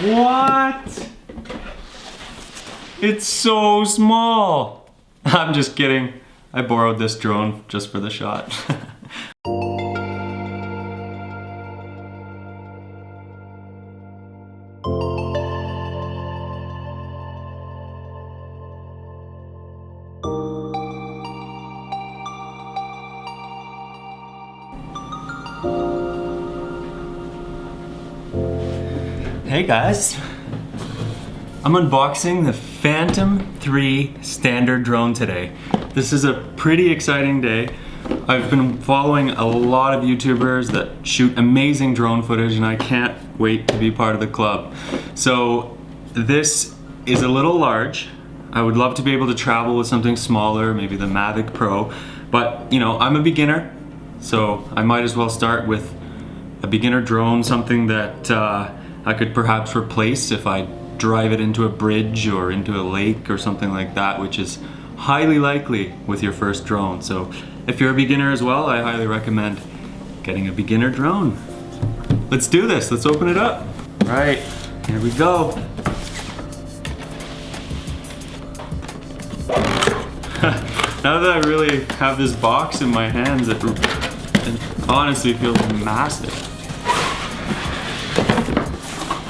What? It's so small. I'm just kidding. I borrowed this drone just for the shot. Hey guys, I'm unboxing the Phantom 3 standard drone today. This is a pretty exciting day. I've been following a lot of YouTubers that shoot amazing drone footage and I can't wait to be part of the club. So this is a little large. I would love to be able to travel with something smaller, maybe the Mavic Pro, but you know, I'm a beginner, so I might as well start with a beginner drone, something that I could perhaps replace if I drive it into a bridge or into a lake or something like that, which is highly likely with your first drone. So if you're a beginner as well, I highly recommend getting a beginner drone. Let's do this, let's open it up. All right, here we go. Now that I really have this box in my hands, it honestly feels massive.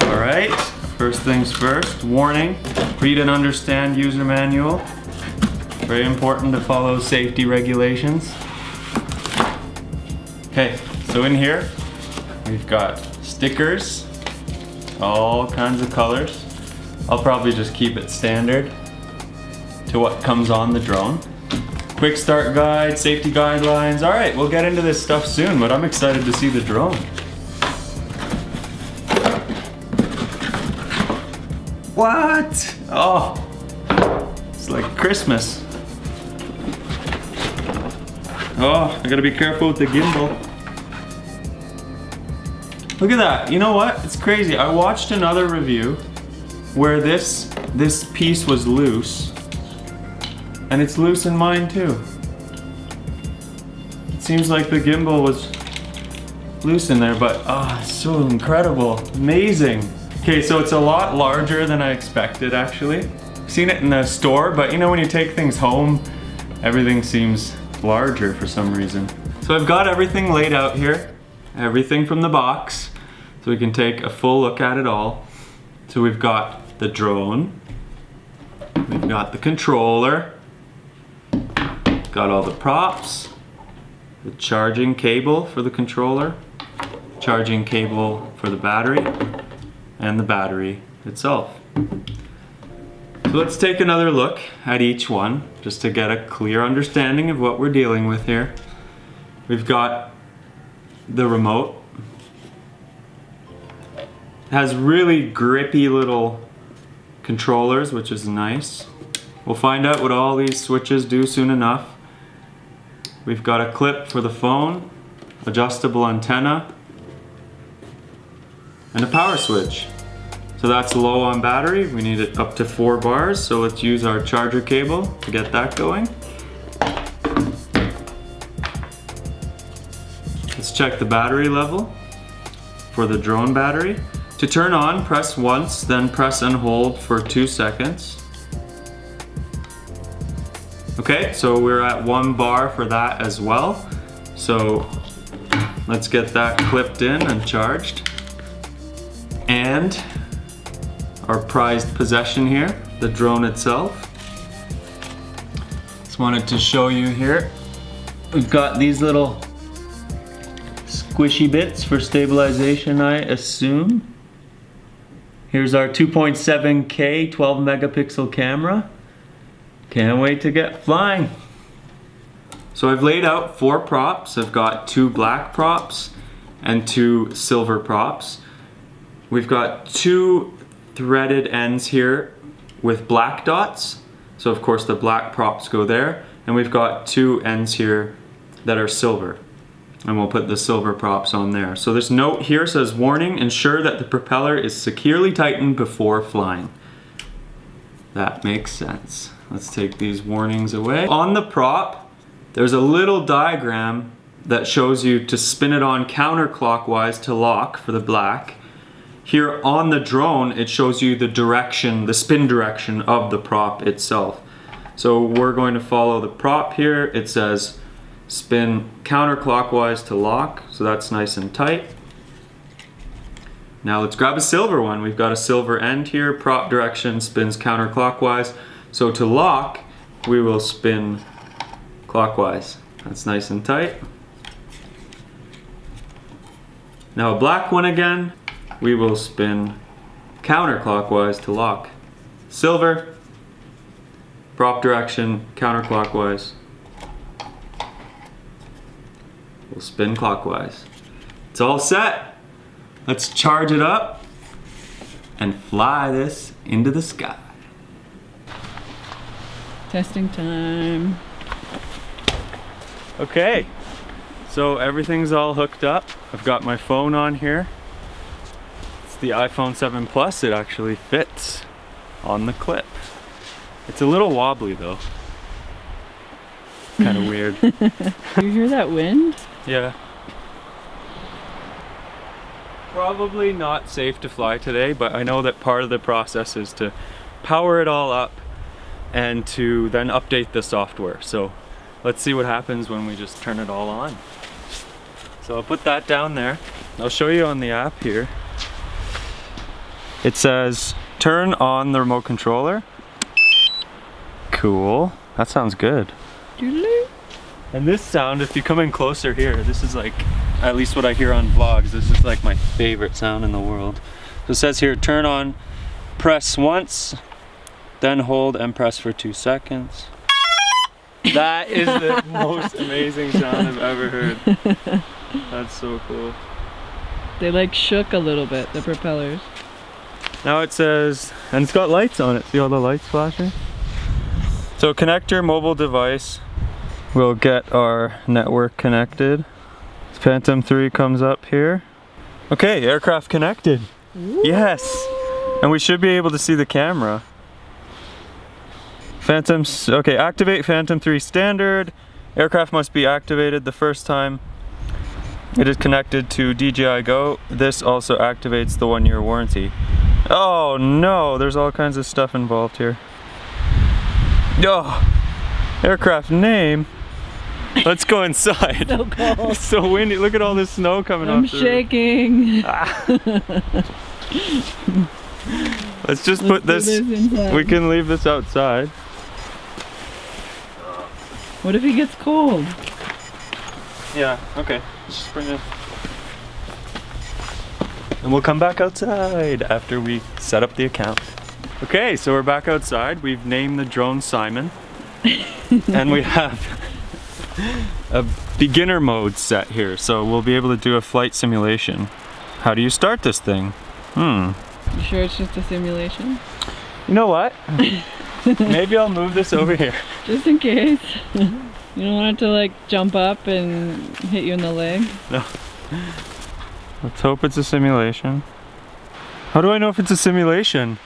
All right, first things first, warning, read and understand user manual. Very important to follow safety regulations. Okay, so in here, we've got stickers, all kinds of colors. I'll probably just keep it standard to what comes on the drone. Quick start guide, safety guidelines. All right, we'll get into this stuff soon, but I'm excited to see the drone. What? Oh, it's like Christmas. Oh, I gotta be careful with the gimbal. Look at that, you know what? It's crazy. I watched another review where this piece was loose, and it's loose in mine too. It seems like the gimbal was loose in there, but oh, it's so incredible, amazing. Okay, so it's a lot larger than I expected actually. I've seen it in the store, but you know when you take things home, everything seems larger for some reason. So I've got everything laid out here, everything from the box, so we can take a full look at it all. So we've got the drone, we've got the controller, got all the props, the charging cable for the controller, charging cable for the battery, and the battery itself. So let's take another look at each one just to get a clear understanding of what we're dealing with here. We've got the remote. It has really grippy little controllers, which is nice. We'll find out what all these switches do soon enough. We've got a clip for the phone, adjustable antenna, and a power switch. So that's low on battery. We need it up to 4 bars. So let's use our charger cable to get that going. Let's check the battery level for the drone battery. To turn on, press once, then press and hold for 2 seconds. Okay, so we're at 1 bar for that as well. So let's get that clipped in and charged. And our prized possession here, the drone itself. Just wanted to show you here. We've got these little squishy bits for stabilization, I assume. Here's our 2.7K 12 megapixel camera. Can't wait to get flying. So I've laid out 4 props. I've got 2 black props and 2 silver props. We've got 2 threaded ends here with black dots. So of course the black props go there. And we've got 2 ends here that are silver. And we'll put the silver props on there. So this note here says, warning, ensure that the propeller is securely tightened before flying. That makes sense. Let's take these warnings away. On the prop, there's a little diagram that shows you to spin it on counterclockwise to lock for the black. Here on the drone, it shows you the direction, the spin direction of the prop itself. So we're going to follow the prop here. It says spin counterclockwise to lock, so that's nice and tight. Now let's grab a silver one. We've got a silver end here. Prop direction spins counterclockwise. So to lock, we will spin clockwise. That's nice and tight. Now a black one again. We will spin counterclockwise to lock. Silver, prop direction, counterclockwise. We'll spin clockwise. It's all set. Let's charge it up and fly this into the sky. Testing time. Okay, so everything's all hooked up. I've got my phone on here. It's the iPhone 7 Plus. It actually fits on the clip. It's a little wobbly though. Kind of weird. You hear that wind? Yeah. Probably not safe to fly today, but I know that part of the process is to power it all up and to then update the software. So let's see what happens when we just turn it all on. So I'll put that down there. I'll show you on the app here. It says turn on the remote controller. Cool. That sounds good. Doodaloo. And this sound, if you come in closer here, this is like, at least what I hear on vlogs, this is like my favorite sound in the world. So it says here, turn on, press once, then hold and press for 2 seconds. That is the most amazing sound I've ever heard. That's so cool. They like shook a little bit, the propellers. Now it says, and it's got lights on it, see all the lights flashing? So connect your mobile device. We'll get our network connected. Phantom 3 comes up here. Okay, aircraft connected. Ooh. Yes! And we should be able to see the camera. Okay, activate Phantom 3 standard. Aircraft must be activated the first time it is connected to DJI Go. This also activates the 1-year warranty. Oh no, there's all kinds of stuff involved here. Oh, aircraft name. Let's go inside. So cold. It's so windy. Look at all this snow coming off. I'm shaking. Let's just put this. We can leave this outside. What if he gets cold? Yeah, okay. Let's just bring it. And we'll come back outside after we set up the account. Okay, so we're back outside. We've named the drone Simon. And we have a beginner mode set here, so we'll be able to do a flight simulation. How do you start this thing? You sure it's just a simulation? You know what? Maybe I'll move this over here. Just in case. You don't want it to like jump up and hit you in the leg? No. Let's hope it's a simulation. How do I know if it's a simulation?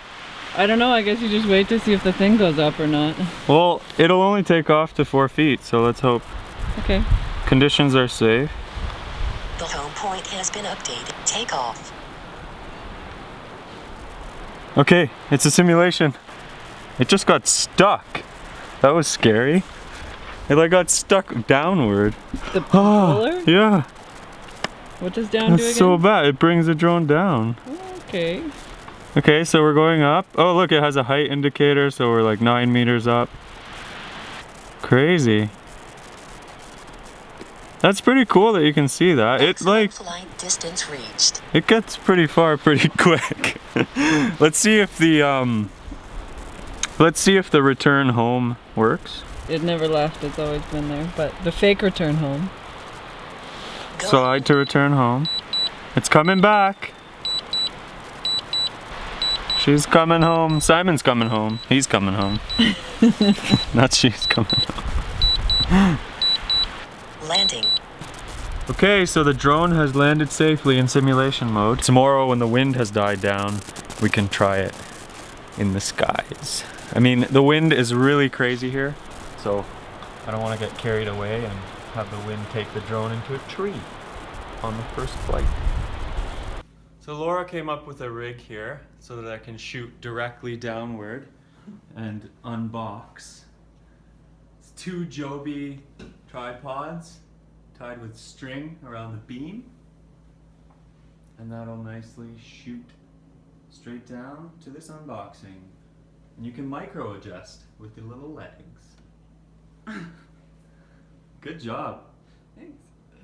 I don't know, I guess you just wait to see if the thing goes up or not. Well, it'll only take off to 4 feet, so let's hope. Okay. Conditions are safe. The home point has been updated. Take off. Okay, it's a simulation. It just got stuck. That was scary. It like got stuck downward. The controller? Yeah. What does down do again? That's so bad. It brings the drone down. Okay. Okay, so we're going up. Oh look, it has a height indicator, so we're like 9 meters up. Crazy. That's pretty cool that you can see that. It's like flight distance reached. It gets pretty far pretty quick. Let's see if the return home works. It never left, it's always been there. But the fake return home. Slide to return home. It's coming back. She's coming home. Simon's coming home. He's coming home. Not she's coming home. Landing. Okay, so the drone has landed safely in simulation mode. Tomorrow when the wind has died down, we can try it in the skies. I mean, the wind is really crazy here, so I don't want to get carried away and have the wind take the drone into a tree on the first flight. So Laura came up with a rig here so that I can shoot directly downward and unbox. It's 2 Joby tripods tied with string around the beam, and that'll nicely shoot straight down to this unboxing. And you can micro adjust with the little legs. Good job. Thanks.